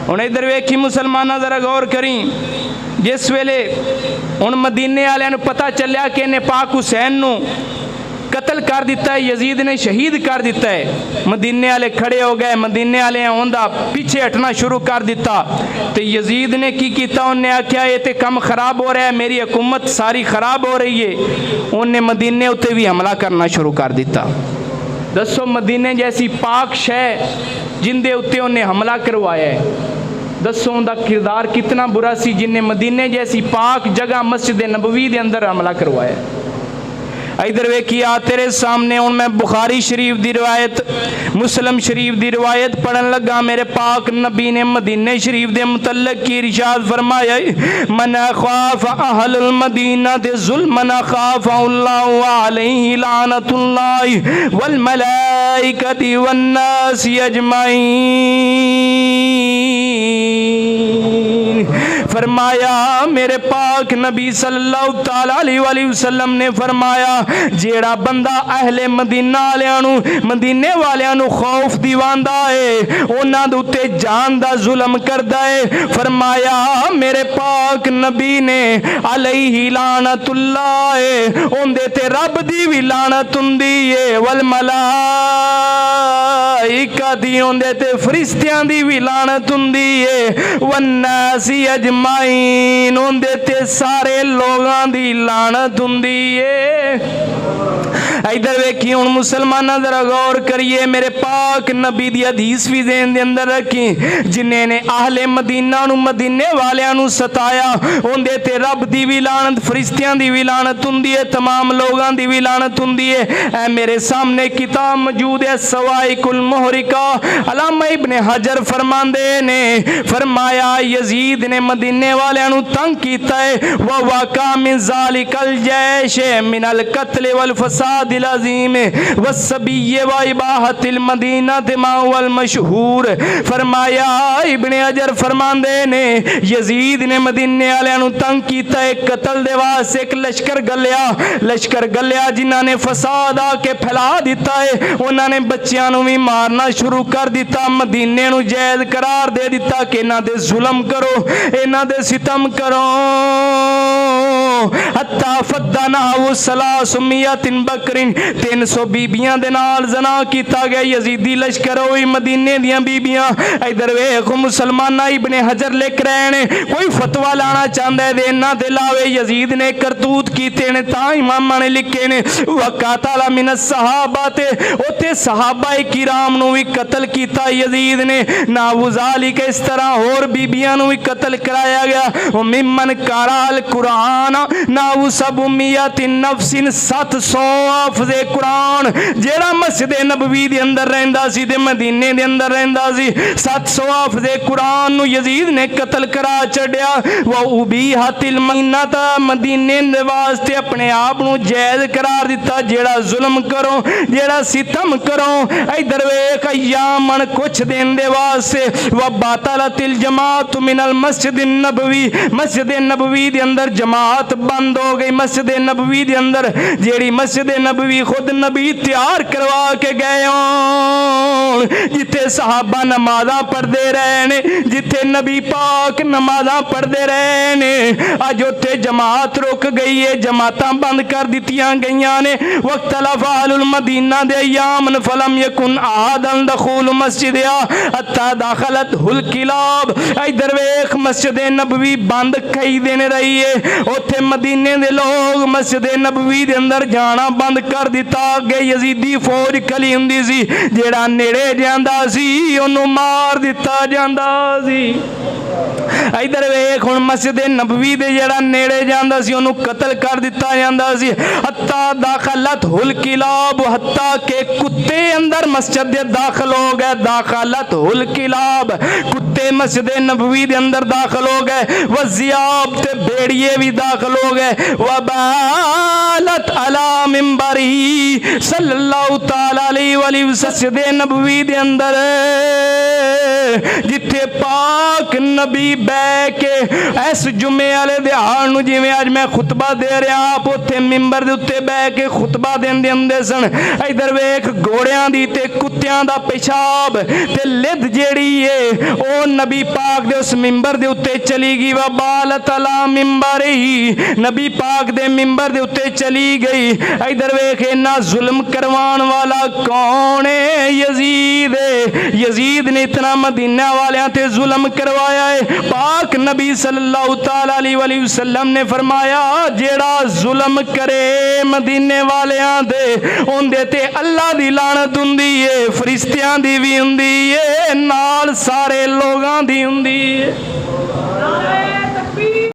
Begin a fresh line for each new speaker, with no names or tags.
हुण इधर वेखी मुसलमाना जरा गौर करी, जिस वेले हुण मदीने वालियां नूं पता चलिया कि इन्हें पाक हुसैन नूं कतल कर दिता है, यजीद ने शहीद कर दिता है, मदीने वाले खड़े हो गए, मदीने वाले उनका पीछे हटना शुरू कर दिता। तो यजीद ने की किया, उन्हें आख्या ये तो काम खराब हो रहा है, मेरी हुकूमत सारी खराब हो रही है। उन्हें मदीने उत्ते भी हमला करना शुरू कर दिता। दसो मदीने जैसी पाक शह जिंदे उत्ते उन्हें हमला करवाया है, दसो उनका किरदार कितना बुरा सी जिन्हें मदीने जैसी पाक जगह मस्जिद नबवी के अंदर हमला करवाया। इधर वेखिया तेरे सामने हूँ मैं बुखारी शरीफ की रिवायत, मुस्लिम शरीफ की रिवायत पढ़न लगा। मेरे पाक नबी ने मदीने शरीफ के मुतल्लक की इरशाद फरमाया, मन खाफ अहलुल मदीना ते जुल्मन खाफहुल्लाहु अलैहि लानतुल्लाहि वल मलाइकति वन नासि अजमाइन। फरमाया मेरे पाक नबी सल्लल्लाहु तआला अलैहि वसल्लम ने फरमाया, जेड़ा बंदा अहले मदीना वालियां नूं मदीने वालियां नूं खौफ दिवांदा है, उन्हां दे उत्ते जान दा जुल्म करदा है, फरमाया मेरे पाक नबी ने अलैहि लानतुल्लाह है, उंदे ते रब दी भी लानत हुंदी है, वल मलाइका दी उंदे ते फरिश्तियां दी भी लानत हुंदी है, वन्नासी अजमाइन उंदे ते सारे लोगां दी लानत हुंदी है। इधर वेखी हुण मुसलमाना जरा गौर करिए, मेरे पाक नबी दी हदीस भी ज़हन दे अंदर रखी, जिन्हें ने आहले मदीना नूं मदीने वालियां नूं सताया, उंदे ते रब दी भी लानत फरिश्तियां दी भी लानत हुंदी है, तमाम लोगां दी भी लानत हुंदी है। ऐ मेरे सामने किताब मौजूद है सवाइकुल मुहरिका, अल्लामा इब्ने हजर फरमांदे ने फरमाया यजीद ने मदीने वालियां नूं तंग कीता है, व वाका मिन ज़ालिकल जैश मिनल कत्ल वल फसाद अज़ीम वसबिय्य व इबाहतिल मदीना मावल मशहूर। फरमाया इब्ने हजर फरमांदे ने यजीद ने मदीने वालियां नूं तंग कीता है, कतल दे वास्ते एक लश्कर गलिया जिन्हां ने फसाद आके फैला दिता है, उन्होंने बच्चियां नूं भी मारना शुरू कर दिता, मदीने नूं जायज़ करार दे दिता कि इन्हां दे जुल्म करो, इन्हां दे सितम करो। हत्ता फद्दना वो सलासुमियतिन बकरिन 300 बीबियां दे नाल जना कीता गया, यजीदी लश्कर होई मदीने दियां बीबियां। इधर वेख मुसलमाना इब्ने हजर लिख रहे ने, कोई फतवा लाना चाहता है इन्हां ते लावे, यजीद ने करतूत कीते ने तां इमामां ने लिखे ने वकातला मिन सहाबा ते उते सहाबा किराम नूं भी कतल कीता यजीद ने, ना वज़ालिक इस तरह होर बीबियां नूं भी कतल कराया गया। मिमन कराल कुरान ना सब उम्मियतिन नफ्सिन 700 हाफिज़े कुरान जेड़ा मस्जिद नबवी दे अंदर रहंदा सी ते मदीने दे अंदर रहंदा सी, 700 हाफिज़े कुरान नूं यजीद ने कतल करा छड्या। व उबीहतिल मदीनत मदीने दे वास्ते अपने आप नूं जायज़ करार दिता, जेड़ा जुल्म करो जेड़ा सितम करो। इधर वेख यामन कुछ दिन दे वास्ते व बातलतिल जमात मिनल मस्जिद नबवी, मस्जिद नबवी दे अंदर जमात बंद हो गई। मस्जिद नबवी दे अंदर जेड़ी मस्जिद नबवी खुद नबी तैयार करवा के गए हो, जिथे सहाबा नमाज़ां पढ़ते रहे ने, जिथे नबी पाक नमाज़ां पढ़ते रहे ने, अज उत्थे जमात रुक गई है, जमातां बंद कर दित्तियां गईयां ने। वक्तलफ़ अहलुल मदीना दे अय्यामन फलम यकुन अहदन दखूल मस्जिदिहा हत्ता दखलत हुल किलाब। इधर वेख मस्जिद नबवी बंद कई दिन रही है, उत्थे मदीने दे लोग मस्जिद नबवी दे अंदर जाना बंद कर दिता। अगे यजीदी फौज खली हुंदी सी, जेड़ा नेड़े जांदा सी ओनू मार दिता जांदा सी। इधर वेख हुण मस्जिद नबवी दे जेड़ा नेड़े जांदा सी ओनू कतल कर दिता जांदा सी। हत्ता दाखलत हुल किलाब, हत्ता के कुत्ते अंदर मस्जिद दे दाखिल हो गए। दाखलत हुल किलाब, कुत्ते मस्जिद नबवी दे अंदर दाखिल हो गए। वज़ियाब ते भेड़िए भी दाखिल हो गए। वबालत अला मिंबरी सल्लल्लाहु तआला अलैहि वसल्लम नबवी दे अंदर जिथे पाक नबी बह के इस जुमे वाले दिहाड़ नूं जिवें अज मैं खुतबा दे रहा आप उत्थे मिंबर दे उत्ते बह के खुतबा देंदे हुंदे सन। इधर वेख घोड़ियां दी ते कुत्तियां दा पेशाब ते लिद जेड़ी है ओ नबी पाक दे उस मिंबर दे उत्ते चली गई। वा बालत अला मिंबर ही नबी पाक दे मिंबर दे उत्ते चली गई। इधर वेख इन्ना जुल्म करवाण वाला कौन है? यजीद है। यजीद ने इतना मदीना वालियां ते जुल्म करवाया है। पाक नबी सल्लल्लाहु तआला अलैहि वसल्लम ने फरमाया जेड़ा जुल्म करे मदीने वालियां दे उंदे ते अल्लाह दी लानत हुंदी है, फरिश्तियां दी भी हुंदी है, नाल सारे लोगां दी हुंदी है।